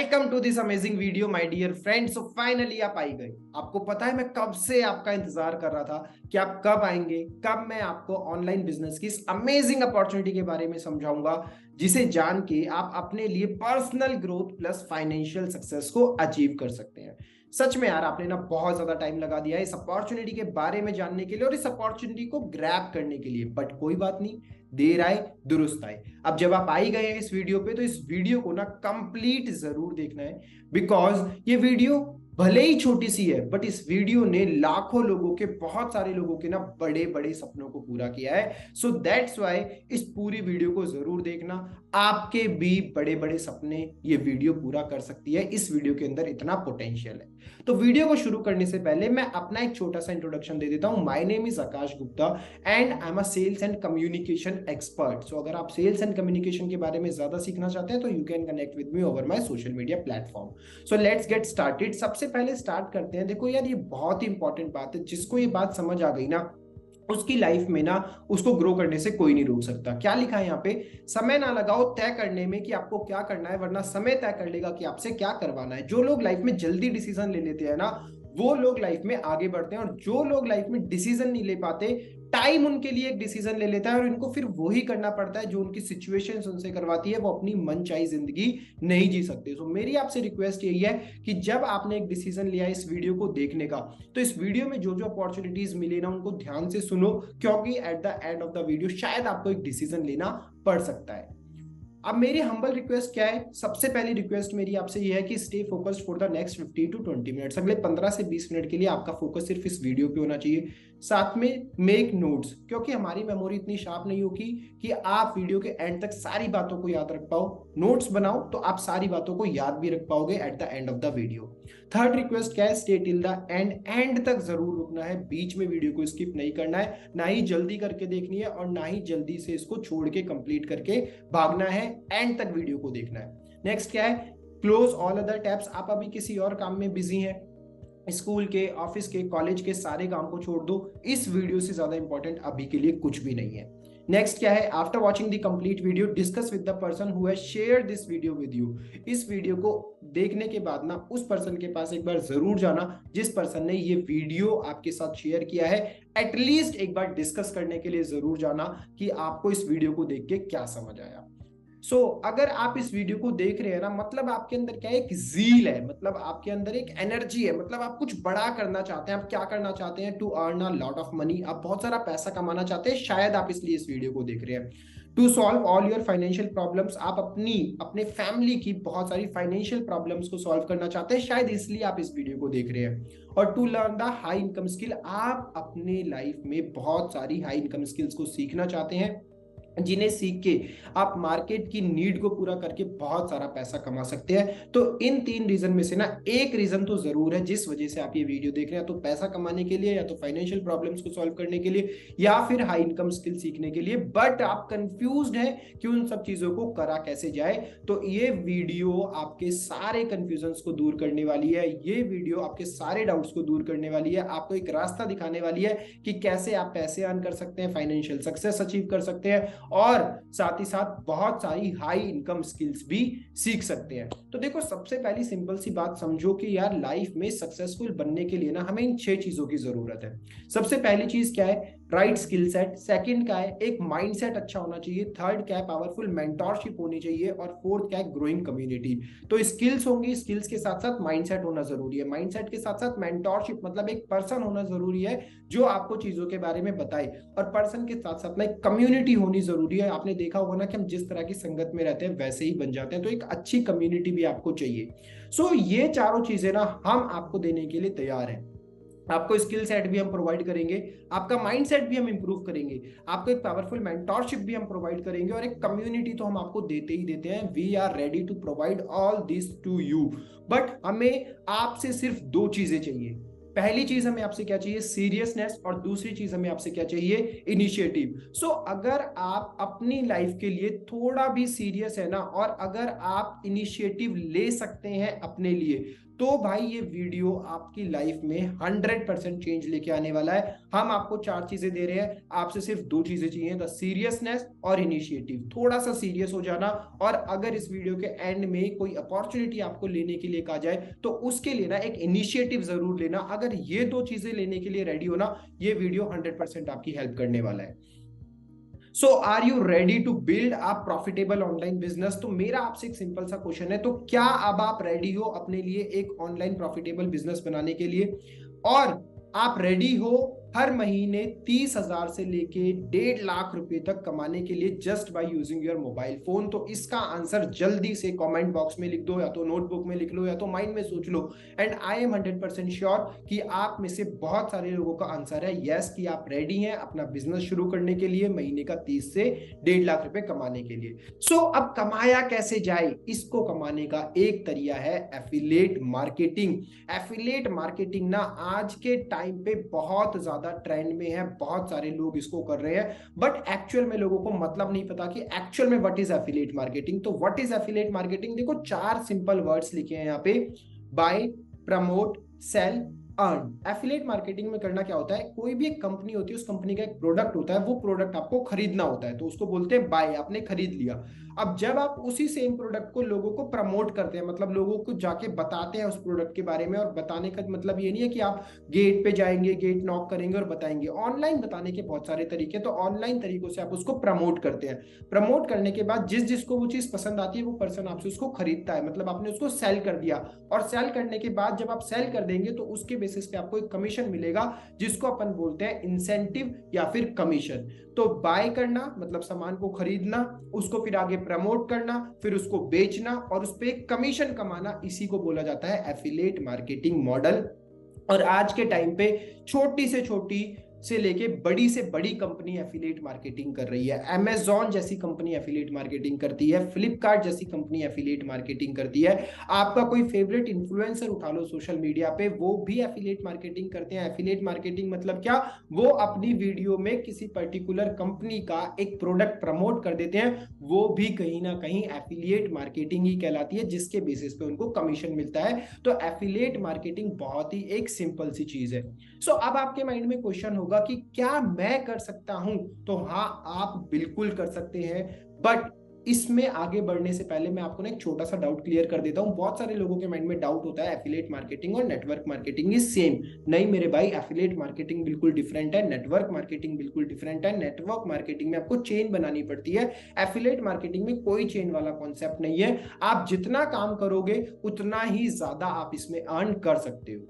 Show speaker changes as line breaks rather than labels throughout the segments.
Welcome to this amazing video my dear friends. So finally आप आई गए। आपको पता है मैं कब से आपका इंतजार कर रहा था कि आप कब आएंगे, कब मैं आपको ऑनलाइन बिजनेस की इस अमेजिंग अपॉर्चुनिटी के बारे में समझाऊंगा, जिसे जान के आप अपने लिए personal growth plus financial success को अचीव कर सकते हैं। सच में यार, आपने ना बहुत ज्यादा टाइम लगा दिया है इस अपॉर्चुनिटी के बारे में जानने के लिए और इस अपॉर्चुनिटी को ग्रैब करने के लिए, बट कोई बात नहीं, देर आए दुरुस्त आए। अब जब आप आई गए हैं इस वीडियो पे, तो इस वीडियो को ना कंप्लीट जरूर देखना है, बिकॉज ये वीडियो भले ही छोटी सी है, बट इस वीडियो ने लाखों लोगों के, बहुत सारे लोगों के ना बड़े बड़े सपनों को पूरा किया है। सो दैट्स वाई इस पूरी वीडियो को जरूर देखना। आपके भी बड़े बड़े सपने ये वीडियो पूरा कर सकती है। इस वीडियो के अंदर इतना पोटेंशियल है। तो वीडियो को शुरू करने से पहले मैं अपना एक छोटा सा इंट्रोडक्शन दे देता हूं। My name is Akash Gupta and I am a sales and communication expert. So अगर आप सेल्स एंड कम्युनिकेशन के बारे में ज्यादा सीखना चाहते हैं तो you can connect with me over my social media platform. So let's get started. सबसे पहले स्टार्ट करते हैं। देखो यार, ये बहुत ही इंपॉर्टेंट बात है। जिसको ये बात समझ आ गई ना, उसकी लाइफ में ना उसको ग्रो करने से कोई नहीं रोक सकता। क्या लिखा है यहाँ पे? समय ना लगाओ तय करने में कि आपको क्या करना है, वरना समय तय कर लेगा कि आपसे क्या करवाना है। जो लोग लाइफ में जल्दी डिसीजन ले लेते हैं ना, वो लोग लाइफ में आगे बढ़ते हैं, और जो लोग लाइफ में डिसीजन नहीं ले पाते, टाइम उनके लिए एक डिसीजन ले लेता है और इनको फिर वही करना पड़ता है जो उनकी सिचुएशंस उनसे करवाती है। वो अपनी मनचाही जिंदगी नहीं जी सकते। तो मेरी आपसे रिक्वेस्ट यही है कि जब आपने एक डिसीजन लिया इस वीडियो को देखने का, तो इस वीडियो में जो जो अपॉर्चुनिटीज मिले ना, उनको ध्यान से सुनो, क्योंकि eight the end of the video शायद आपको एक डिसीजन लेना पड़ सकता है। अब मेरी हम्बल रिक्वेस्ट क्या है? सबसे पहली रिक्वेस्ट मेरी आपसे ये है कि stay focused for the next 15 to 20 minutes. अगले 15 से 20 मिनट के लिए आपका फोकस सिर्फ इस वीडियो पे होना चाहिए। साथ में मेक नोट्स, क्योंकि हमारी मेमोरी इतनी शार्प नहीं होगी कि आप वीडियो के एंड तक सारी बातों को याद रख पाओ। नोट्स बनाओ तो आप सारी बातों को याद भी रख पाओगे eight the end of the video. Third request क्या है? Stay till the end. And तक जरूर रुकना है, बीच में वीडियो को स्किप नहीं करना है, ना ही जल्दी करके देखनी है और ना ही जल्दी से इसको छोड़ के कंप्लीट करके भागना है। एंड तक वीडियो को देखना है। नेक्स्ट क्या है? Close all other tabs. आप अभी किसी और काम में बिजी हैं, स्कूल के, ऑफिस के, कॉलेज के सारे काम को छोड़ दो। इस वीडियो से ज्यादा इंपॉर्टेंट अभी के लिए कुछ भी नहीं है। नेक्स्ट क्या है? After watching the complete video discuss with the person who has shared this video with you. इस वीडियो को देखने के बाद ना उस पर्सन के पास एक बार जरूर जाना जिस पर्सन ने ये वीडियो आपके साथ शेयर किया है। एटलीस्ट एक बार डिस्कस करने के लिए जरूर जाना कि आपको इस वीडियो को देख के क्या समझ आया। अगर आप इस वीडियो को देख रहे हैं ना, मतलब आपके अंदर क्या है? एक जील है, मतलब आपके अंदर एक एनर्जी है, मतलब आप कुछ बड़ा करना चाहते हैं। आप क्या करना चाहते हैं? To earn a lot of money. आप बहुत सारा पैसा कमाना चाहते हैं, शायद आप इसलिए इस वीडियो को देख रहे हैं। To solve all your financial problems. आप अपने फैमिली की बहुत सारी फाइनेंशियल प्रॉब्लम्स को सॉल्व करना चाहते हैं, शायद इसलिए आप इस वीडियो को देख रहे हैं। और to learn the high income skill. आप अपने लाइफ में बहुत सारी हाई इनकम स्किल्स को सीखना चाहते हैं, जिन्हें सीख के आप मार्केट की नीड को पूरा करके बहुत सारा पैसा कमा सकते हैं। तो इन तीन रीजन में से ना एक रीजन तो जरूर है जिस वजह से आप ये वीडियो देख रहे हैं, या तो पैसा कमाने के लिए, या तो फाइनेंशियल प्रॉब्लम्स को सॉल्व करने के लिए, या फिर हाई इनकम स्किल सीखने के लिए। बट आप कंफ्यूज्ड हैं कि उन सब चीजों को करा कैसे जाए। तो ये वीडियो आपके सारे कंफ्यूजन्स को दूर करने वाली है। ये वीडियो आपके सारे डाउट्स को दूर करने वाली है, आपको एक रास्ता दिखाने वाली है कि कैसे आप पैसे अर्न कर सकते हैं, फाइनेंशियल सक्सेस अचीव कर सकते हैं, और साथ ही साथ बहुत सारी हाई इनकम स्किल्स भी सीख सकते हैं। तो देखो, सबसे पहली सिंपल सी बात समझो कि यार लाइफ में सक्सेसफुल बनने के लिए ना हमें इन 6 चीजों की जरूरत है। सबसे पहली चीज क्या है? Right skill set. सेकंड क्या है? एक माइंडसेट अच्छा होना चाहिए। थर्ड क्या है? पावरफुल मेंटरशिप होनी चाहिए। और फोर्थ क्या है? Growing community. तो स्किल्स होंगी, स्किल्स के साथ साथ माइंडसेट होना जरूरी है। माइंडसेट के साथ साथ मेंटरशिप, मतलब एक पर्सन होना जरूरी है जो आपको चीजों के बारे में बताए। और पर्सन के साथ साथ ना एक कम्युनिटी होनी जरूरी है। आपने देखा होगा ना कि हम जिस तरह की संगत में रहते हैं वैसे ही बन जाते हैं, तो एक अच्छी कम्युनिटी भी आपको चाहिए। ये चारों चीजें ना हम आपको देने के लिए तैयार हैं। आपको स्किल सेट भी हम प्रोवाइड करेंगे, आपका माइंड सेट भी हम इंप्रूव करेंगे, आपको एक पावरफुल मेंटरशिप भी हम प्रोवाइड करेंगे, और एक कम्युनिटी तो हम आपको देते ही देते हैं। We are ready to provide all this to you. But हमें आपसे सिर्फ 2 चीजें चाहिए। पहली चीज हमें आपसे क्या चाहिए? सीरियसनेस। और दूसरी चीज हमें आपसे क्या चाहिए? इनिशिएटिव। अगर आप अपनी लाइफ के लिए थोड़ा भी सीरियस है ना, और अगर आप इनिशिएटिव ले सकते हैं अपने लिए, तो भाई ये वीडियो आपकी लाइफ में 100% चेंज लेके आने वाला है। हम आपको 4 चीजें दे रहे हैं, आपसे सिर्फ 2 चीजें चाहिए, द सीरियसनेस और इनिशिएटिव। थोड़ा सा सीरियस हो जाना, और अगर इस वीडियो के एंड में कोई अपॉर्चुनिटी आपको लेने के लिए कहा जाए तो उसके लिए ना एक इनिशिएटिव जरूर लेना। अगर ये 2 चीजें लेने के लिए रेडी हो ना, ये वीडियो 100% आपकी हेल्प करने वाला है। So are you ready to build a profitable online business? तो मेरा आपसे एक सिंपल सा क्वेश्चन है, तो क्या अब आप रेडी हो अपने लिए एक ऑनलाइन प्रॉफिटेबल बिजनेस बनाने के लिए? और आप रेडी हो हर महीने 30,000 से लेके 1.5 लाख रुपए तक कमाने के लिए just by using your mobile phone? तो इसका आंसर जल्दी से कमेंट बॉक्स में लिख दो, या तो नोटबुक में लिख लो, या तो माइंड में सोच लो। एंड आई एम 100% श्योर कि आप में से बहुत सारे लोगों का आंसर है यस, कि आप रेडी हैं अपना बिजनेस शुरू करने के लिए, महीने का 30 से 1.5 लाख रुपए कमाने के लिए। सो अब कमाया कैसे जाए? इसको कमाने का एक तरीका है एफिलिएट मार्केटिंग। एफिलिएट मार्केटिंग ना आज के टाइम पे बहुत ज्यादा ट्रेंड में है, बहुत सारे लोग इसको कर रहे हैं, बट एक्चुअल में लोगों को मतलब नहीं पता कि एक्चुअल में व्हाट इज एफिलिएट मार्केटिंग। तो व्हाट इज एफिलिएट मार्केटिंग? देखो 4 सिंपल वर्ड्स लिखे हैं यहाँ पे, buy, promote, sell, earn. Affiliate marketing में करना क्या होता है, कोई भी एक कंपनी होती है, उस कंपनी का एक प्रोडक्ट होता है, वो प्रोडक्ट आपको खरीदना होता है, तो उसको बोलते हैं बाय, आपने खरीद लिया। अब जब आप उसी सेम प्रोडक्ट को लोगों को प्रमोट करते हैं, मतलब लोगों को जाके बताते हैं उस प्रोडक्ट के बारे में, और बताने का मतलब ये नहीं है कि आप गेट पे जाएंगे, गेट नॉक करेंगे और बताएंगे। ऑनलाइन बताने के बहुत सारे तरीके, तो ऑनलाइन तरीकों से आप उसको प्रमोट करते हैं। प्रमोट करने के बाद जिस जिसको वो चीज पसंद आती है, वो पर्सन आपसे उसको खरीदता है, मतलब आपने उसको सेल कर दिया। और सेल करने के बाद जब आप सेल कर देंगे तो उसके बेसिस पे आपको एक कमीशन मिलेगा, जिसको अपन बोलते हैं इंसेंटिव या फिर कमीशन। तो बाय करना मतलब सामान को खरीदना, उसको फिर आगे प्रमोट करना, फिर उसको बेचना और उस पर एक कमीशन कमाना, इसी को बोला जाता है एफिलिएट मार्केटिंग मॉडल। और आज के टाइम पे छोटी से छोटी से लेके बड़ी से बड़ी कंपनी एफिलिएट मार्केटिंग कर रही है। अमेजॉन जैसी कंपनी एफिलिएट मार्केटिंग करती है, फ्लिपकार्ट जैसी कंपनी एफिलिएट मार्केटिंग करती है। आपका कोई फेवरेट इन्फ्लुएंसर उठा लो सोशल मीडिया पे, वो भी एफिलिएट मार्केटिंग करते हैं। एफिलिएट मार्केटिंग मतलब क्या, वो अपनी वीडियो में किसी पर्टिकुलर कंपनी का एक प्रोडक्ट प्रमोट कर देते हैं, वो भी कहीं ना कहीं एफिलिएट मार्केटिंग ही कहलाती है, जिसके बेसिस पे उनको कमीशन मिलता है। तो एफिलिएट मार्केटिंग बहुत ही एक सिंपल सी चीज है। सो अब आपके माइंड में क्वेश्चन होगा कि क्या मैं कर सकता हूं? तो हाँ, आप बिल्कुल कर सकते हैं, बट इसमें आगे बढ़ने से पहले मैं आपको ना एक छोटा सा डाउट क्लियर कर देता हूं। बहुत सारे लोगों के माइंड में डाउट होता है एफिलिएट मार्केटिंग और नेटवर्क मार्केटिंग इज सेम। नहीं मेरे भाई, एफिलिएट मार्केटिंग बिल्कुल डिफरेंट है, नेटवर्क मार्केटिंग बिल्कुल डिफरेंट है। नेटवर्क मार्केटिंग में आपको चेन बनानी पड़ती है, एफिलिएट मार्केटिंग में कोई चेन वाला कॉन्सेप्ट नहीं है। आप जितना काम करोगे उतना ही ज्यादा आप इसमें अर्न कर सकते हो।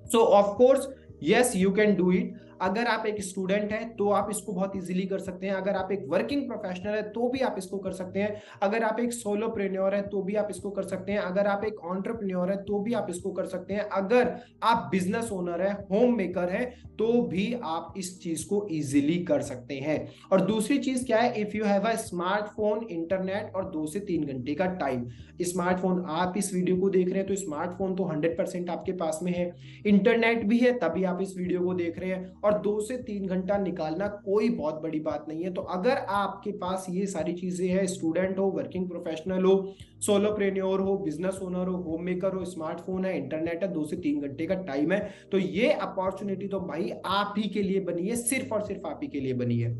सो of course yes, you can do it. अगर आप एक स्टूडेंट हैं तो आप इसको बहुत इजीली कर सकते हैं। अगर आप एक वर्किंग प्रोफेशनल है तो भी आप इसको कर सकते हैं। अगर आप एक सोलोप्रेन्योर है तो भी आप इसको कर सकते हैं। अगर आप एक एंटरप्रेन्योर है तो भी आप इसको कर सकते हैं। अगर आप बिजनेस ओनर है, होम मेकर है, तो भी आप इस चीज को इजीली कर सकते हैं। और दूसरी चीज क्या है, if you have a smartphone, internet और 2 से 3 घंटे का टाइम। स्मार्टफोन, आप इस वीडियो को देख रहे हैं तो स्मार्टफोन तो 100% आपके पास में है, इंटरनेट भी है तभी आप इस वीडियो को देख रहे हैं, और 2 से 3 घंटा निकालना कोई बहुत बड़ी बात नहीं है। तो अगर आपके पास ये सारी चीजें हैं, स्टूडेंट हो, वर्किंग प्रोफेशनल हो, सोलोप्रेन्योर हो, बिजनेस ओनर हो, होम मेकर हो, स्मार्टफोन है, इंटरनेट है, 2 से 3 घंटे का टाइम है, तो ये अपॉर्चुनिटी तो भाई आप ही के लिए बनी है, सिर्फ और सिर्फ आप ही के लिए बनी है।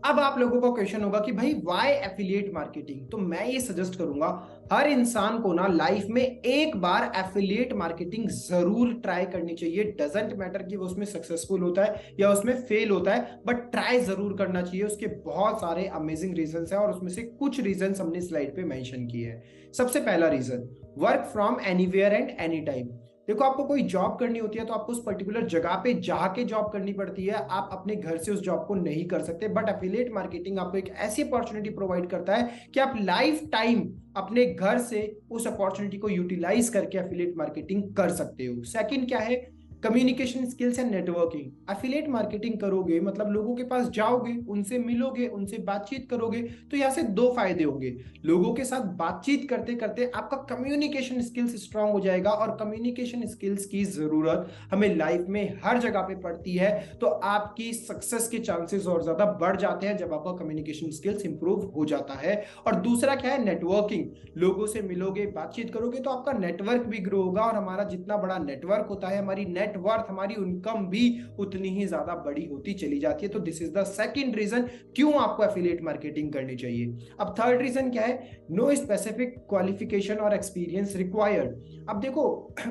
अब आप लोगों का क्वेश्चन होगा कि भाई व्हाई एफिलिएट मार्केटिंग? तो मैं ये सजेस्ट करूंगा हर इंसान को ना लाइफ में एक बार एफिलिएट मार्केटिंग जरूर ट्राई करनी चाहिए। डजंट मैटर कि वो उसमें सक्सेसफुल होता है या उसमें फेल होता है, बट ट्राई जरूर करना चाहिए। उसके बहुत सारे अमेजिंग रीजंस हैं और उसमें से कुछ रीजंस हमने स्लाइड पे मेंशन किए हैं। सबसे पहला reason, work from anywhere and any time. देखो आपको कोई जॉब करनी होती है तो आपको उस पर्टिकुलर जगह पे जाके जॉब करनी पड़ती है, आप अपने घर से उस जॉब को नहीं कर सकते। बट एफिलिएट मार्केटिंग आपको एक ऐसी अपॉर्चुनिटी प्रोवाइड करता है कि आप लाइफ टाइम अपने घर से उस अपॉर्चुनिटी को यूटिलाइज करके एफिलिएट मार्केटिंग कर सकते हो। सेकंड क्या है, communication skills and networking. Affiliate marketing करोगे मतलब लोगों के पास जाओगे, उनसे मिलोगे, उनसे बातचीत करोगे, तो यहाँ से दो फायदे होंगे। लोगों के साथ बातचीत करते करते आपका कम्युनिकेशन स्किल्स स्ट्रांग हो जाएगा, और कम्युनिकेशन स्किल्स की जरूरत हमें लाइफ में हर जगह पे पड़ती है, तो आपकी सक्सेस के चांसेस और ज्यादा बढ़ जाते हैं जब आपका कम्युनिकेशन स्किल्स इंप्रूव हो जाता है। और दूसरा क्या है, नेटवर्किंग। लोगों से मिलोगे, बातचीत करोगे, तो आपका नेटवर्क भी ग्रो होगा, और हमारा जितना बड़ा नेटवर्क होता है, हमारी नेटवर्थ, हमारी इनकम भी उतनी ही ज्यादा बड़ी होती चली जाती है। तो this is the second reason क्यों आपको एफिलिएट मार्केटिंग करनी चाहिए। अब थर्ड रीजन क्या है, नो स्पेसिफिक क्वालिफिकेशन और एक्सपीरियंस रिक्वायर्ड। अब देखो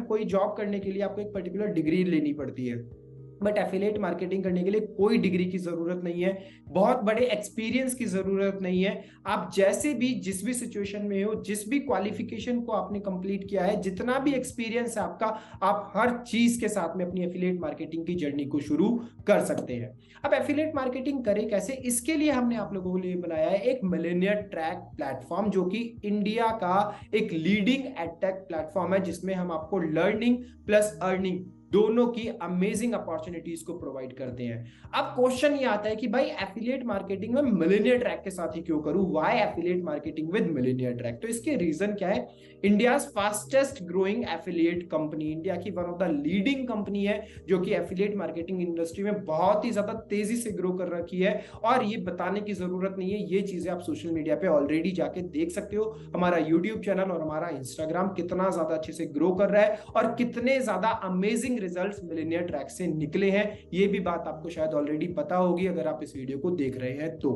कोई जॉब करने के लिए आपको एक पर्टिकुलर डिग्री लेनी पड़ती है, बट एफिलिएट मार्केटिंग करने के लिए कोई डिग्री की जरूरत नहीं है, बहुत बड़े एक्सपीरियंस की जरूरत नहीं है। आप जैसे भी जिस भी सिचुएशन में हो, जिस भी क्वालिफिकेशन को आपने कंप्लीट किया है, जितना भी एक्सपीरियंस है आपका, आप हर चीज के साथ में अपनी एफिलिएट मार्केटिंग की जर्नी को शुरू कर सकते हैं। अब एफिलिएट मार्केटिंग करें कैसे, इसके लिए हमने आप लोगों के लिए बनाया है एक मिलेनियर ट्रैक प्लेटफॉर्म, जो कि इंडिया का एक लीडिंग एडटेक प्लेटफॉर्म है, जिसमें हम आपको लर्निंग प्लस अर्निंग दोनों की अमेजिंग अपॉर्चुनिटीज को प्रोवाइड करते हैं। अब क्वेश्चन ये आता है कि भाई एफिलिएट मार्केटिंग में मिलेनियर ट्रैक के साथ ही क्यों करूं, why affiliate marketing with millionaire track. तो इसके रीजन क्या है, India fastest growing affiliate company, India की one of the leading company है, जो कि एफिलिएट मार्केटिंग इंडस्ट्री में बहुत ही ज्यादा तेजी से ग्रो कर रखी है। और ये बताने की जरूरत नहीं है, ये चीजें आप सोशल मीडिया पे ऑलरेडी जाके देख सकते हो। हमारा यूट्यूब चैनल और हमारा इंस्टाग्राम कितना ज्यादा अच्छे से ग्रो कर रहा है, और कितने ज्यादा अमेजिंग रिजल्ट्स मिलेनियर ट्रैक से निकले हैं, ये भी बात आपको शायद ऑलरेडी पता होगी अगर आप इस वीडियो को देख रहे हैं तो।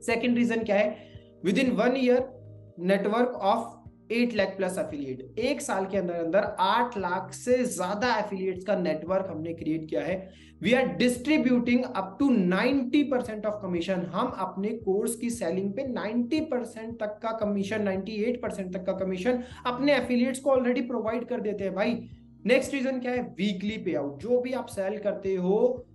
सेकंड रीजन क्या है, with in 1 year network of 8 lakh plus affiliate, एक साल के अंदर अंदर 8 लाख से ज्यादा एफिलिएट्स का नेटवर्क हमने क्रिएट किया है। We are distributing up to 90% of commission, हम अपने कोर्स की सेलिंग पे 90% तक का कमीशन, 98% तक का कमीशन अपने एफिलिएट्स को ऑलरेडी प्रोवाइड कर देते हैं भाई। नेक्स्ट रीजन क्या है, वीकली पे आउट। जो भी आप सेल करते हो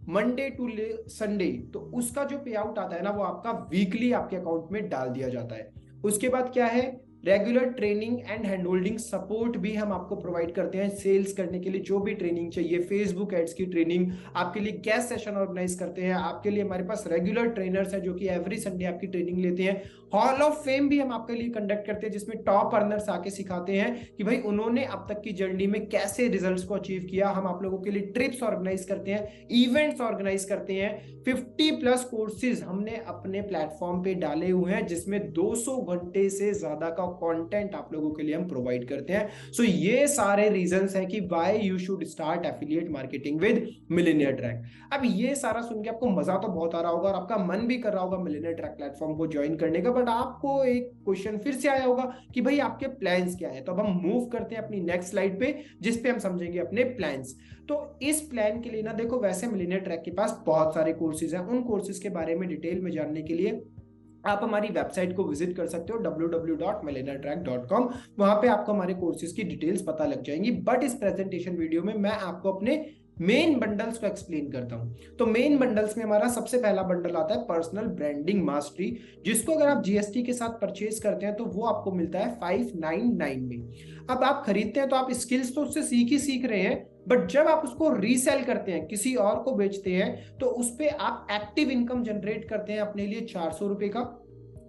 मंडे टू संडे, तो उसका जो पे आउट आता है ना, वो आपका वीकली आपके अकाउंट में डाल दिया जाता है। उसके बाद क्या है, regular training and hand holding support भी हम आपको प्रोवाइड करते हैं। सेल्स करने के लिए जो भी ट्रेनिंग चाहिए, फेसबुक एड्स की ट्रेनिंग, आपके लिए गेस्ट सेशन ऑर्गेनाइज करते हैं, आपके लिए हमारे पास रेगुलर ट्रेनर्स हैं जो कि एवरी संडे आपकी ट्रेनिंग लेते हैं। हॉल ऑफ फेम भी हम आपके लिए कंडक्ट करते हैं, जिसमें टॉप अर्नर्स आके सिखाते हैं कि भाई उन्होंने अब तक की जर्नी में कैसे रिजल्ट्स को अचीव किया। हम आप लोगों के लिए ट्रिप्स ऑर्गेनाइज करते हैं, इवेंट्स ऑर्गेनाइज करते हैं। 50+ कोर्सेज हमने अपने प्लेटफॉर्म पे डाले हुए हैं, जिसमें 200 घंटे से ज्यादा का कंटेंट आप लोगों के लिए हम प्रोवाइड करते हैं। सो ये सारे रीजंस हैं कि why you should start affiliate marketing with millionaire track. अब ये सारा सुन के आपको मजा तो बहुत आ रहा होगा और आपका मन भी कर रहा होगा मिलेनियर ट्रैक प्लेटफॉर्म को ज्वाइन करने का, बट आपको एक क्वेश्चन फिर से आया होगा कि भाई आपके प्लान्स क्या है। तो अब हम मूव करते हैं अपनी नेक्स्ट स्लाइड पे, जिस पे हम समझेंगे अपने प्लान्स। तो इस प्लान के लिए ना देखो, वैसे मिलेनियर ट्रैक के पास बहुत सारे कोर्सेज हैं, उन कोर्सेज के बारे में डिटेल में जानने के लिए आप हमारी वेबसाइट को विजिट कर सकते हो www.millennialtrack.com। वहां पे आपको हमारे कोर्सेज की डिटेल्स पता लग जाएंगी। बट इस प्रेजेंटेशन वीडियो में मैं आपको अपने मेन बंडल्स को एक्सप्लेन करता हूं। तो मेन बंडल्स में हमारा सबसे पहला बंडल आता है पर्सनल ब्रांडिंग मास्टरी, जिसको अगर आप जीएसटी के साथ परचेज करते हैं तो वो आपको मिलता है 599 में। अब आप खरीदते हैं तो आप स्किल्स तो उससे सीख रहे हैं, बट जब आप उसको रीसेल करते हैं, किसी और को बेचते हैं, तो उस पर आप एक्टिव इनकम जनरेट करते हैं अपने लिए 400 रुपए का,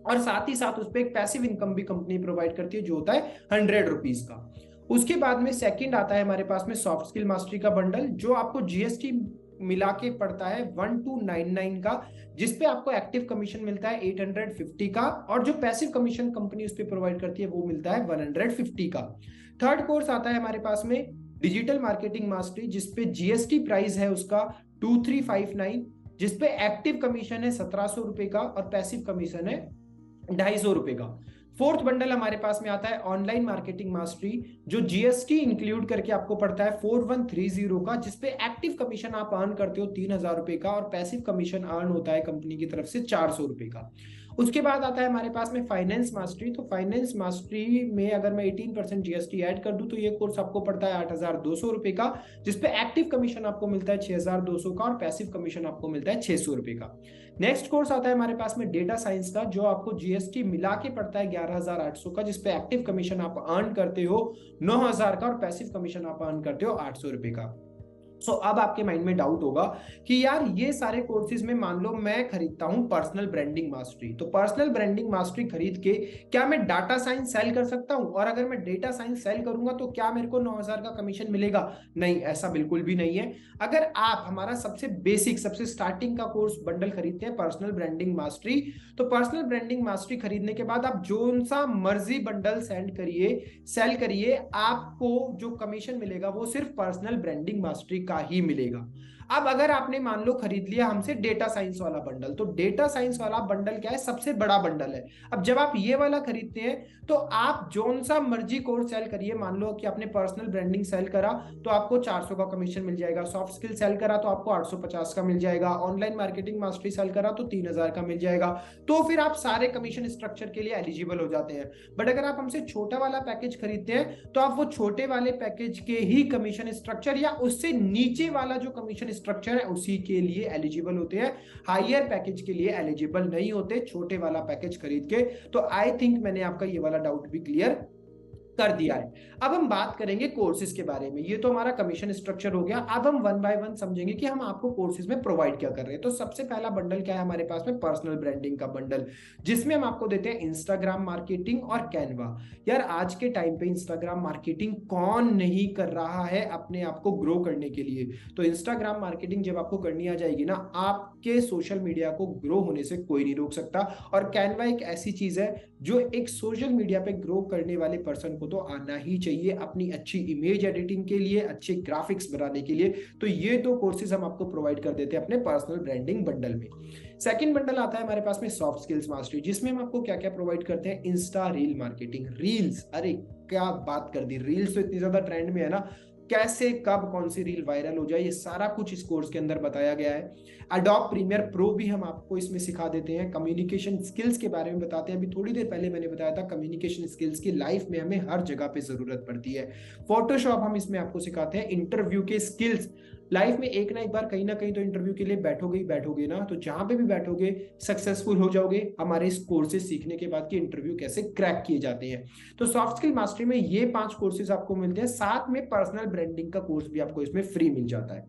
और साथ ही साथ उस पर एक पैसिव इनकम भी कंपनी प्रोवाइड करती है जो होता है 100 रुपीज का। उसके बाद में सेकंड आता है हमारे पास में सॉफ्ट स्किल मास्टरी का बंडल, जो आपको जीएसटी मिला के पड़ता है 1299 का, जिसपे आपको एक्टिव कमीशन मिलता है 850 का, और जो पैसिव कमीशन कंपनी उस पर प्रोवाइड करती है वो मिलता है 150 का। थर्ड कोर्स आता है हमारे पास में डिजिटल मार्केटिंग मास्टरी, जिसपे जीएसटी प्राइस है उसका 2359, जिसपे एक्टिव कमीशन है 1700 रुपए का और पैसिव कमीशन है 250 रुपए का। फोर्थ बंडल हमारे पास में आता है ऑनलाइन मार्केटिंग मास्टरी, जो जीएसटी इंक्लूड करके आपको पड़ता है 4130 का, जिसपे एक्टिव कमीशन आप अर्न करते हो 3000 रुपए का और पैसिव कमीशन अर्न होता है कंपनी की तरफ से 400 रुपए का। उसके बाद आता है हमारे पास में फाइनेंस मास्टरी। तो फाइनेंस मास्टरी में अगर मैं 18% जीएसटी ऐड कर दूं तो ये कोर्स आपको पड़ता है 8200 रुपए का, जिसपे एक्टिव कमीशन आपको मिलता है 6200 का और पैसिव कमीशन आपको मिलता है 600 रुपए का। नेक्स्ट कोर्स आता है हमारे पास में डेटा साइंस का, जो आपको जीएसटी मिला के पड़ता है 11800 का, जिसपे एक्टिव कमीशन आप अर्न करते हो 9000 का और पैसिव कमीशन आप अर्न करते हो 800 रुपए का। अब आपके माइंड में डाउट होगा कि यार ये सारे कोर्सेज में मान लो मैं खरीदता हूं पर्सनल ब्रांडिंग मास्टरी, तो पर्सनल ब्रांडिंग मास्टरी खरीद के क्या मैं डाटा साइंस सेल कर सकता हूं? और अगर मैं डेटा साइंस सेल करूंगा तो क्या मेरे को 9,000 का कमीशन मिलेगा? नहीं, ऐसा बिल्कुल भी नहीं है। अगर आप हमारा सबसे बेसिक, सबसे स्टार्टिंग का कोर्स बंडल खरीदते हैं पर्सनल ब्रांडिंग मास्टरी, तो पर्सनल ब्रांडिंग मास्टरी खरीदने के बाद आप जो सा मर्जी बंडल सेल करिए, आपको जो कमीशन मिलेगा वो सिर्फ पर्सनल ब्रांडिंग मास्टरी का ही मिलेगा। अब अगर आपने मान लो खरीद लिया हमसे डेटा साइंस वाला बंडल, तो डेटा साइंस वाला बंडल क्या है? सबसे बड़ा बंडल है। अब जब आप ये वाला खरीदते हैं तो आप जोन सा मर्जी कोर्स सेल करिए, मान लो कि आपने पर्सनल ब्रांडिंग सेल करा तो आपको 400 का कमीशन मिल जाएगा, सॉफ्ट स्किल सेल करा तो आपको 850 का मिल जाएगा, ऑनलाइन मार्केटिंग मास्टरी सेल करा तो 3,000 का मिल जाएगा। तो फिर आप सारे कमीशन स्ट्रक्चर के लिए एलिजिबल हो जाते हैं। बट अगर आप हमसे छोटा वाला पैकेज खरीदते हैं तो आप वो छोटे वाले पैकेज के ही कमीशन स्ट्रक्चर या उससे नीचे वाला जो कमीशन स्ट्रक्चर है उसी के लिए एलिजिबल होते हैं, हायर पैकेज के लिए एलिजिबल नहीं होते छोटे वाला पैकेज खरीद के। तो आई थिंक मैंने आपका ये वाला डाउट भी क्लियर कर दिया है। अब हम बात करेंगे कोर्सेज के बारे में। ये तो हमारा कमीशन स्ट्रक्चर हो गया। अब हम वन बाय वन समझेंगे कि हम आपको कोर्सेज में प्रोवाइड क्या कर रहे हैं। तो सबसे पहला बंडल क्या है हमारे पास में? पर्सनल ब्रांडिंग का बंडल, जिसमें हम आपको देते हैं इंस्टाग्राम मार्केटिंग और कैनवा। यार आज के टाइम पे इंस्टाग्राम मार्केटिंग कौन नहीं कर रहा है अपने आप को ग्रो करने के लिए? तो इंस्टाग्राम मार्केटिंग जब आपको करनी आ जाएगी ना, आपके सोशल मीडिया को ग्रो होने से कोई नहीं रोक सकता। और कैनवा एक ऐसी चीज है जो एक सोशल मीडिया पे ग्रो करने वाले पर्सन को तो आना ही चाहिए अपनी अच्छी इमेज एडिटिंग के लिए, अच्छे ग्राफिक्स बनाने के लिए। तो ये दो कोर्सेज हम आपको प्रोवाइड कर देते हैं अपने पर्सनल ब्रांडिंग बंडल में। सेकंड बंडल आता है हमारे पास में सॉफ्ट स्किल्स मास्टरी, जिसमें हम आपको क्या क्या प्रोवाइड करते हैं? Insta reel marketing, reels. अरे क्या बात कर दी, रील्स तो इतनी ज्यादा ट्रेंड में है ना, कैसे कब कौन सी रील वायरल हो जाए ये सारा कुछ इस कोर्स के अंदर बताया गया है। एडोब प्रीमियर प्रो भी हम आपको इसमें सिखा देते हैं। कम्युनिकेशन स्किल्स के बारे में बताते हैं। अभी थोड़ी देर पहले मैंने बताया था कम्युनिकेशन स्किल्स की लाइफ में हमें हर जगह पे जरूरत पड़ती है। फोटोशॉप हम इसमें आपको सिखाते हैं। इंटरव्यू के स्किल्स, लाइफ में एक ना एक बार कहीं ना कहीं तो इंटरव्यू के लिए बैठोगे ना, तो जहां पे भी बैठोगे सक्सेसफुल हो जाओगे हमारे इस कोर्सेज सीखने के बाद कि इंटरव्यू कैसे क्रैक किए जाते हैं। तो सॉफ्ट स्किल मास्टरी में ये 5 कोर्सेज आपको मिलते हैं, साथ में पर्सनल ब्रांडिंग का कोर्स भी आपको इसमें फ्री मिल जाता है।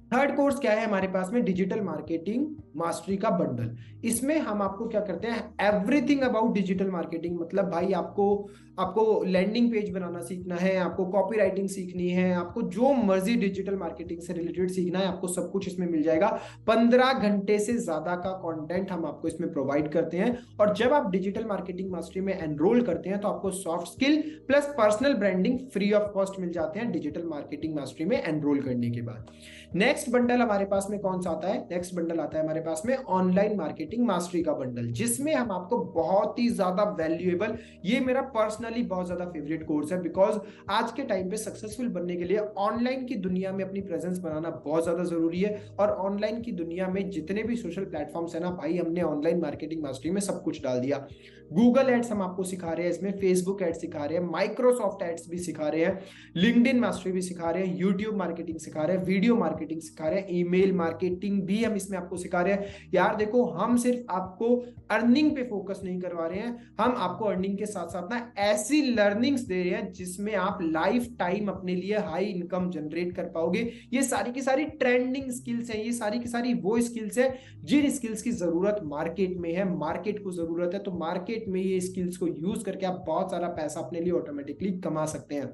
थर्ड कोर्स क्या है हमारे पास में? डिजिटल मार्केटिंग मास्टरी का बंडल। इसमें हम आपको क्या करते हैं? Everything about digital marketing. मतलब भाई आपको लैंडिंग पेज बनाना सीखना है, आपको कॉपी राइटिंग सीखनी है, आपको जो मर्जी डिजिटल मार्केटिंग से रिलेटेड सीखना है, आपको सब कुछ इसमें मिल जाएगा। 15 घंटे से ज्यादा का कंटेंट हम आपको इसमें प्रोवाइड करते हैं। और जब आप डिजिटल मार्केटिंग मास्टरी में एनरोल करते हैं तो आपको soft skill plus personal branding free of cost मिल जाते हैं डिजिटल मार्केटिंग मास्टरी में एनरोल करने के बाद। नेक्स्ट बंडल हमारे पास में कौन सा आता है? नेक्स्ट बंडल आता है हमारे पास में ऑनलाइन मार्केटिंग मास्टरी का बंडल, जिसमें हम आपको बहुत ही ज्यादा वैल्यूएबल, ये मेरा पर्सनली बहुत ज्यादा फेवरेट कोर्स है, बिकॉज आज के टाइम पे सक्सेसफुल बनने के लिए ऑनलाइन की दुनिया में अपनी प्रेजेंस बनाना बहुत ज्यादा जरूरी है। और ऑनलाइन की दुनिया में जितने भी सोशल प्लेटफॉर्म्स है ना भाई, हमने ऑनलाइन मार्केटिंग मास्टरी में सब कुछ डाल दिया। गूगल एड्स हम आपको सिखा रहे हैं इसमें, फेसबुक एड्स सिखा रहे हैं, माइक्रोसॉफ्ट एड्स भी सिखा रहे हैं, लिंक्डइन मास्टरी भी सिखा रहे हैं, यूट्यूब मार्केटिंग सिखा रहे हैं, वीडियो मार्केटिंग सिखा रहे हैं, ईमेल मार्केटिंग भी हम इसमें आपको सिखा रहे हैं। यार देखो, हम सिर्फ आपको अर्निंग पे फोकस नहीं करवा रहे हैं, हम आपको अर्निंग के साथ साथ ना ऐसी लर्निंग्स दे रहे हैं जिसमें आप लाइफ टाइम अपने लिए हाई इनकम जनरेट कर पाओगे। ये सारी की सारी ट्रेंडिंग स्किल्स हैं, ये सारी की सारी वो स्किल्स हैं जिन स्किल्स की जरूरत मार्केट में है, मार्केट को जरूरत है। तो मार्केट में ये स्किल्स को यूज करके आप बहुत सारा पैसा अपने लिए ऑटोमेटिकली कमा सकते हैं।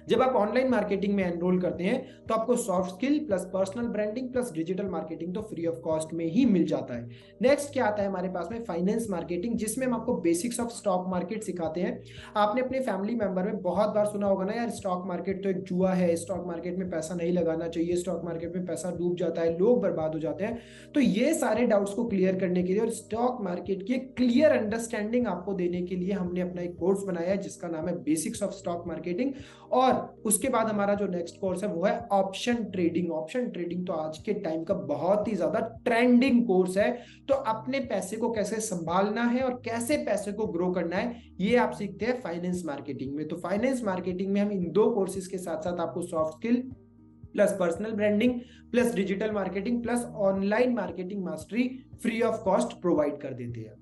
जब आप ऑनलाइन मार्केटिंग में एनरोल करते हैं तो आपको soft skill plus personal branding plus digital marketing तो फ्री ऑफ कॉस्ट में ही मिल जाता है। नेक्स्ट क्या आता है हमारे पास में? फाइनेंस मार्केटिंग, जिसमें हम आपको बेसिक्स ऑफ स्टॉक मार्केट सिखाते हैं। आपने अपने फैमिली मेंबर में बहुत बार सुना होगा ना, यार स्टॉक मार्केट तो एक जुआ है, स्टॉक मार्केट में पैसा नहीं लगाना चाहिए, स्टॉक मार्केट में पैसा डूब जाता है, लोग बर्बाद हो जाते हैं। तो ये सारे डाउट्स को क्लियर करने के लिए और स्टॉक मार्केट की क्लियर अंडरस्टैंडिंग आपको देने के लिए हमने अपना एक कोर्स बनाया है जिसका नाम है बेसिक्स ऑफ स्टॉक मार्केटिंग। और उसके बाद हमारा जो नेक्स्ट कोर्स है वो है ऑप्शन ट्रेडिंग। ऑप्शन ट्रेडिंग तो आज के टाइम का बहुत ही ज्यादा ट्रेंडिंग कोर्स है। तो अपने पैसे को कैसे संभालना है और कैसे पैसे को ग्रो करना है, ये आप सीखते हैं फाइनेंस मार्केटिंग में। तो फाइनेंस मार्केटिंग में हम इन दो कोर्सेज के साथ साथ आपको soft skill plus personal branding plus digital marketing plus online marketing mastery free of cost provide कर देते हैं।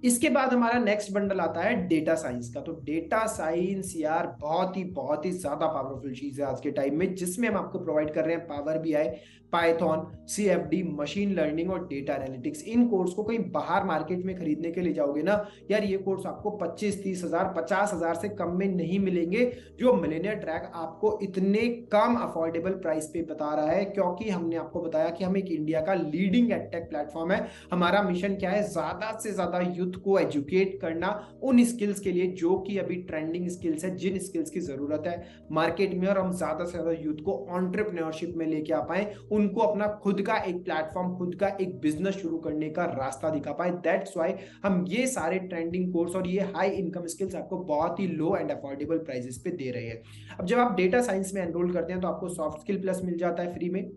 इसके बाद हमारा नेक्स्ट बंडल आता है डेटा साइंस का। तो डेटा साइंस यार बहुत ही ज्यादा पावरफुल चीज है आज के टाइम में, जिसमें हम आपको प्रोवाइड कर रहे हैं power BI, Python, CFD, machine learning और डेटा एनालिटिक्स। इन कोर्स को कहीं बाहर मार्केट में खरीदने के लिए जाओगे ना यार, ये कोर्स आपको 25-30 हजार 50 हजार से कम में नहीं मिलेंगे, जो मिलेनियर ट्रैक आपको इतने कम अफोर्डेबल प्राइस पे बता रहा है। क्योंकि हमने आपको बताया कि हम एक इंडिया का लीडिंग एडटेक प्लेटफॉर्म है। हमारा मिशन क्या है, ज्यादा से ज्यादा यूथ को एजुकेट करना उन स्किल्स के लिए जो कि अभी ट्रेंडिंग स्किल्स है, जिन स्किल्स की जरूरत है मार्केट में, और हम ज्यादा से ज्यादा यूथ को एंटरप्रेन्योरशिप में लेके आ पाए, उनको अपना खुद का एक प्लेटफॉर्म, खुद का एक बिजनेस शुरू करने का रास्ता दिखा पाए। दैट्स व्हाई हम ये सारे ट्रेंडिंग कोर्स और ये हाई इनकम स्किल्स आपको बहुत ही लो एंड अफोर्डेबल प्राइसेस पे दे रहे हैं। अब जब आप डेटा साइंस में एनरोल करते हैं तो आपको सॉफ्ट स्किल प्लस मिल जाता है फ्री में,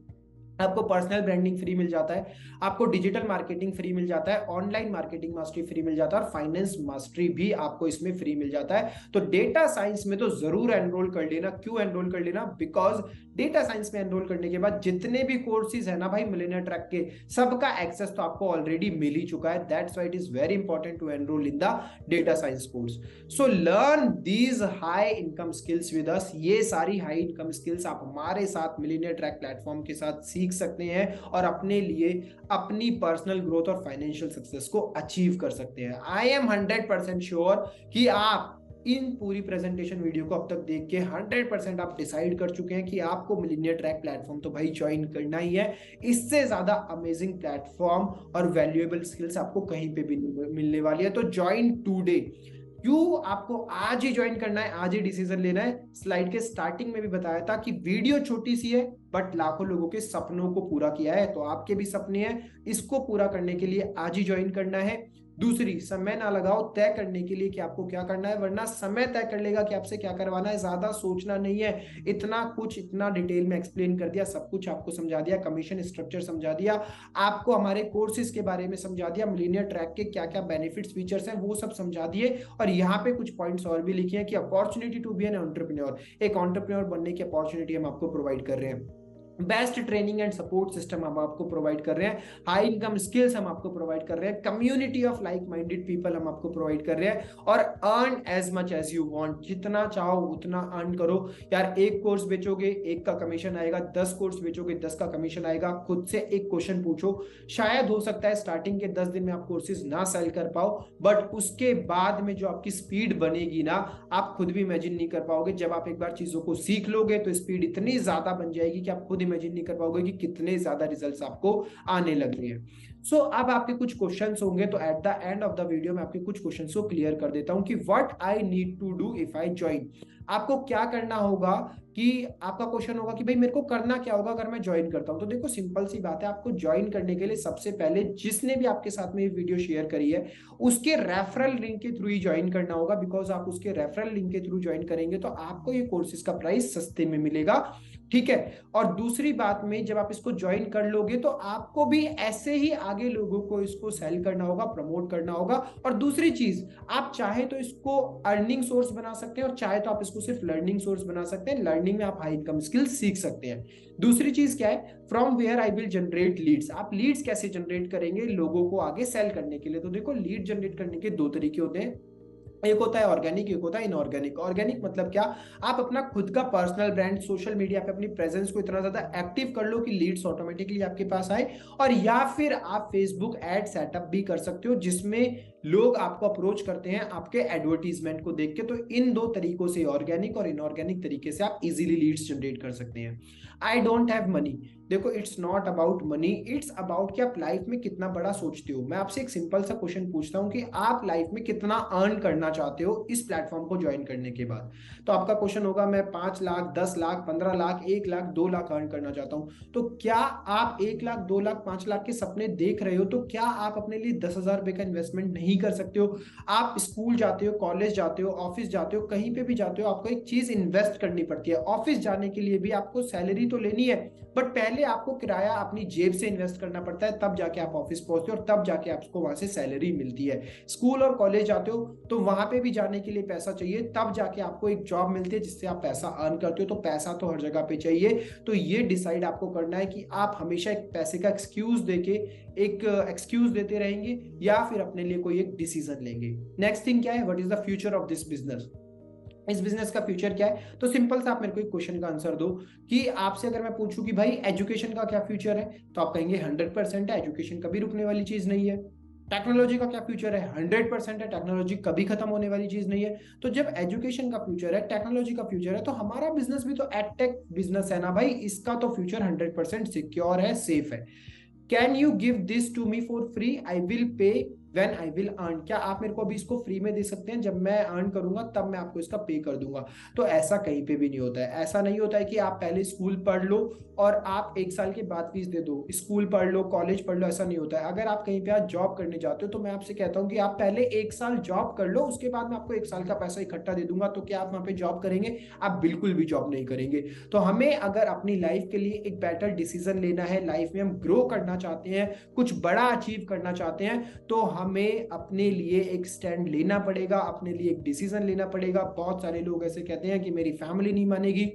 आपको पर्सनल ब्रांडिंग फ्री मिल जाता है, आपको डिजिटल मार्केटिंग फ्री मिल जाता है, ऑनलाइन मार्केटिंग मास्टरी फ्री मिल जाता है, और फाइनेंस मास्टरी भी आपको इसमें फ्री मिल जाता है। तो डेटा साइंस में तो जरूर एनरोल कर लेना। क्यों एनरोल कर लेना? बिकॉज डेटा साइंस में एनरोल करने के बाद जितने भी कोर्सेज है ना भाई मिलेनियर ट्रैक के, सबका एक्सेस तो आपको ऑलरेडी मिल ही चुका है। That's why it is very important to enroll in the data science course. So learn these high income skills with us. ये सारी हाई इनकम स्किल्स आप हमारे साथ मिलेनियर ट्रैक प्लेटफॉर्म के साथ सीख सकते हैं और अपने लिए अपनी पर्सनल ग्रोथ और फाइनेंशियल सक्सेस को अचीव कर सकते हैं। आई एम 100% श्योर कि आप इन पूरी प्रेजेंटेशन वीडियो को अब तक देख के 100% आप डिसाइड कर चुके हैं कि आपको मिलेनियर ट्रैक प्लेटफॉर्म तो भाई ज्वाइन करना ही है। इससे ज्यादा अमेजिंग प्लेटफॉर्म और वैल्यूएबल स्किल्स आपको कहीं पे भी मिलने वाली है। तो ज्वाइन टुडे। क्यों आपको आज ही ज्वाइन करना है, आज ही डिसीजन लेना है? स्लाइड के स्टार्टिंग में भी बताया था कि वीडियो छोटी सी है बट लाखों लोगों के सपनों को पूरा किया है। तो आपके भी सपने हैं, इसको पूरा करने के लिए आज ही ज्वाइन करना है। दूसरी, समय ना लगाओ तय करने के लिए कि आपको क्या करना है, वरना समय तय कर लेगा कि आपसे क्या करवाना है। ज्यादा सोचना नहीं है। इतना कुछ इतना डिटेल में एक्सप्लेन कर दिया, सब कुछ आपको समझा दिया, कमीशन स्ट्रक्चर समझा दिया, आपको हमारे कोर्सेज के बारे में समझा दिया, मिलेनियर ट्रैक के क्या क्या बेनिफिट्स फीचर्स हैं वो सब समझा दिए। और यहाँ पे कुछ पॉइंट्स और भी लिखे हैं कि opportunity to be an entrepreneur, एक एंटरप्रेन्योर बनने की अपॉर्चुनिटी हम आपको प्रोवाइड कर रहे हैं। Best training and support system हम आपको प्रोवाइड कर रहे हैं, हाई इनकम स्किल्स हम आपको प्रोवाइड कर रहे हैं, community of like minded people हम आपको प्रोवाइड कर रहे हैं, और earn as much as you want. जितना चाहो उतना अर्न करो यार। एक कोर्स बेचोगे एक का कमीशन आएगा, 10 कोर्स बेचोगे 10 का कमीशन आएगा। खुद से एक क्वेश्चन पूछो, शायद हो सकता है स्टार्टिंग के 10 दिन में आप कोर्सेज ना सेल कर पाओ, बट उसके बाद में जो आपकी स्पीड बनेगी ना, आप खुद भी इमेजिन नहीं कर पाओगे। जब आप एक बार चीजों को सीख लोगे तो स्पीड इतनी ज्यादा बन जाएगी कि आप खुद इमेजिन नहीं कर पाओगे कि कितने ज्यादा रिजल्ट्स आपको आने लग रहे हैं। सो अब आपके कुछ क्वेश्चंस होंगे, तो eight the end of the video मैं आपके कुछ क्वेश्चंस को क्लियर कर देता हूं कि what I need to do if I join. आपको क्या करना होगा कि आपका क्वेश्चन होगा कि भाई मेरे को करना क्या होगा अगर मैं ज्वाइन करता हूं। तो देखो सिंपल सी बात है, आपको ज्वाइन करने के लिए सबसे पहले जिसने भी आपके साथ में ये वीडियो शेयर करी है उसके रेफरल लिंक के थ्रू ही ज्वाइन करना होगा। बिकॉज आप उसके रेफरल लिंक के थ्रू ज्वाइन करेंगे तो आपको ये कोर्सेज का प्राइस सस्ते में मिलेगा, ठीक है। और दूसरी बात में, जब आप इसको ज्वाइन कर लोगे तो आपको भी ऐसे ही आगे लोगों को इसको सेल करना होगा, प्रमोट करना होगा। और दूसरी चीज, आप चाहे तो इसको अर्निंग सोर्स बना सकते हैं और चाहे तो आप इसको सिर्फ लर्निंग सोर्स बना सकते हैं। लर्निंग में आप हाई इनकम स्किल्स सीख सकते हैं। दूसरी चीज क्या है, from where I will generate leads. आप लीड्स कैसे जनरेट करेंगे लोगों को आगे सेल करने के लिए? तो देखो लीड जनरेट करने के दो तरीके होते हैं, एक होता है ऑर्गेनिक, एक होता है इनऑर्गेनिक। ऑर्गेनिक मतलब क्या, आप अपना खुद का पर्सनल ब्रांड सोशल मीडिया पे अपनी प्रेजेंस को इतना ज्यादा एक्टिव कर लो कि लीड्स ऑटोमेटिकली आपके पास आए। और या फिर आप फेसबुक एड सेटअप भी कर सकते हो जिसमें लोग आपको अप्रोच करते हैं आपके एडवर्टीजमेंट को देख के। तो इन दो तरीकों से, ऑर्गेनिक और इनऑर्गेनिक तरीके से आप इजीली लीड्स जनरेट कर सकते हैं। आई डोंट हैव मनी, देखो it's not about money, it's about कि आप लाइफ में कितना बड़ा सोचते हो। मैं आपसे एक सिंपल सा क्वेश्चन पूछता हूं कि आप लाइफ में कितना अर्न करना चाहते हो इस प्लेटफॉर्म को ज्वाइन करने के बाद? तो आपका क्वेश्चन होगा मैं 5 लाख, 10 लाख, 15 लाख, 1 लाख, 2 लाख अर्न करना चाहता हूं। तो क्या आप 1 लाख, 2 लाख, 5 लाख के सपने देख रहे हो? तो क्या आप अपने लिए 10,000 रुपए का इन्वेस्टमेंट नहीं कर सकते हो? आप स्कूल जाते हो, कॉलेज जाते हो, ऑफिस जाते हो, कहीं पे भी जाते हो, आपको एक चीज इन्वेस्ट करनी पड़ती है। ऑफिस जाने के लिए भी आपको सैलरी तो लेनी है, बट पहले आपको किराया अपनी जेब से इन्वेस्ट करना पड़ता है, तब जाके आप ऑफिस पहुंचते हो और तब जाके आपको वहां से सैलरी मिलती है। स्कूल और कॉलेज जाते हो तो वहां पे भी जाने के लिए पैसा चाहिए, तब जाके आपको एक जॉब मिलती है जिससे आप पैसा अर्न करते हो। तो पैसा तो हर जगह पे चाहिए। तो ये डिसाइड आपको करना है कि आप हमेशा एक पैसे का एक्सक्यूज देके एक एक्सक्यूज देते रहेंगे या फिर अपने लिए कोई एक डिसीजन लेंगे। नेक्स्ट थिंग क्या है, what is the future of this business. इस बिजनेस का फ्यूचर क्या है? तो सिंपल सा आप मेरे को एक क्वेश्चन का आंसर दो कि आपसे अगर मैं पूछूं कि भाई एजुकेशन का क्या फ्यूचर है, तो आप कहेंगे 100% है, एजुकेशन कभी रुकने वाली चीज नहीं है। टेक्नोलॉजी का क्या फ्यूचर है? 100% है, टेक्नोलॉजी कभी खत्म होने वाली चीज नहीं है। तो जब एजुकेशन का फ्यूचर है, टेक्नोलॉजी का फ्यूचर है, तो हमारा बिजनेस भी तो एडटेक बिजनेस है ना भाई, इसका तो फ्यूचर 100% सिक्योर है, सेफ है। Can you give this to me for free, I will pay when I will earn. क्या आप मेरे को अभी इसको फ्री में दे सकते हैं? जब मैं अर्न करूंगा तब मैं आपको इसका पे कर दूंगा। तो ऐसा कहीं पे भी नहीं होता है। ऐसा नहीं होता है कि आप पहले स्कूल पढ़ लो और आप 1 साल के बाद फीस दे दो, स्कूल पढ़ लो कॉलेज पढ़ लो, ऐसा नहीं होता है। अगर आप कहीं पे आज जॉब करने जाते हो तो मैं आपसे कहता हूँ कि आप पहले 1 साल जॉब कर लो, उसके बाद मैं आपको 1 साल का पैसा इकट्ठा दे दूंगा। तो क्या आप वहां पे जॉब करेंगे? आप बिल्कुल भी जॉब नहीं करेंगे। तो हमें अगर अपनी लाइफ के लिए एक बेटर डिसीजन लेना है, लाइफ में हम ग्रो करना चाहते हैं, कुछ बड़ा अचीव करना चाहते हैं, तो हमें अपने लिए एक स्टैंड लेना पड़ेगा, अपने लिए एक डिसीजन लेना पड़ेगा। बहुत सारे लोग ऐसे कहते हैं कि मेरी फैमिली नहीं मानेगी।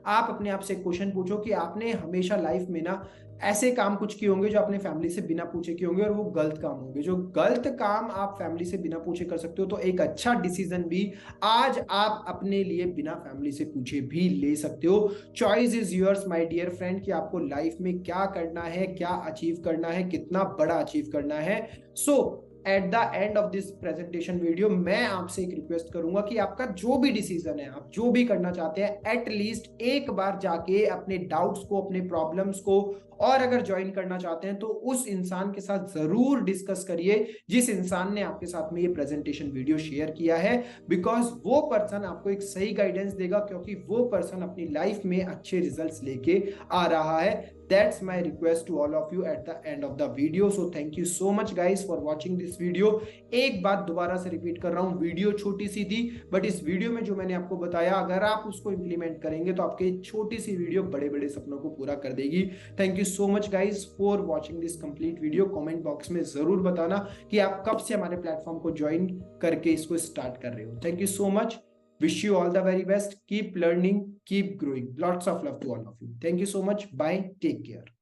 आप अपने आप से क्वेश्चन पूछो कि आपने हमेशा लाइफ में ना ऐसे काम कुछ किए होंगे जो अपने फैमिली से बिना पूछे किए होंगे और वो गलत काम होंगे। जो गलत काम आप फैमिली से बिना पूछे कर सकते हो, तो एक अच्छा डिसीजन भी आज आप अपने लिए बिना फैमिली से पूछे भी ले सकते हो। Choice is yours my dear friend, कि आपको लाइफ में क्या करना है, क्या अचीव करना है, कितना बड़ा अचीव करना है। So at the end of this presentation video मैं आपसे एक रिक्वेस्ट करूंगा कि आपका जो भी डिसीजन है, आप जो भी करना चाहते हैं, एटलीस्ट एक बार जाके अपने डाउट्स को, अपने प्रॉब्लम्स को, और अगर ज्वाइन करना चाहते हैं तो उस इंसान के साथ जरूर डिस्कस करिए जिस इंसान ने आपके साथ में ये प्रेजेंटेशन वीडियो शेयर किया है। बिकॉज वो पर्सन आपको एक सही गाइडेंस देगा, क्योंकि वो पर्सन अपनी लाइफ में अच्छे रिजल्ट्स लेके आ रहा है। That's my request to all of you at the end of the video. So thank you so much guys for watching this video. एक बात दोबारा से रिपीट कर रहा हूं, वीडियो छोटी सी थी, बट इस वीडियो में जो मैंने आपको बताया, अगर आप उसको इंप्लीमेंट करेंगे तो आपके छोटी सी वीडियो बड़े बड़े सपनों को पूरा कर देगी। Thank you so much guys for watching this complete video. Comment box में जरूर बताना कि आप कब से हमारे प्लेटफॉर्म को ज्वाइन करके इसको स्टार्ट कर रहे हो। Thank you so much. Wish you all the very best. Keep learning, keep growing. Lots of love to all of you. Thank you so much. Bye. Take care.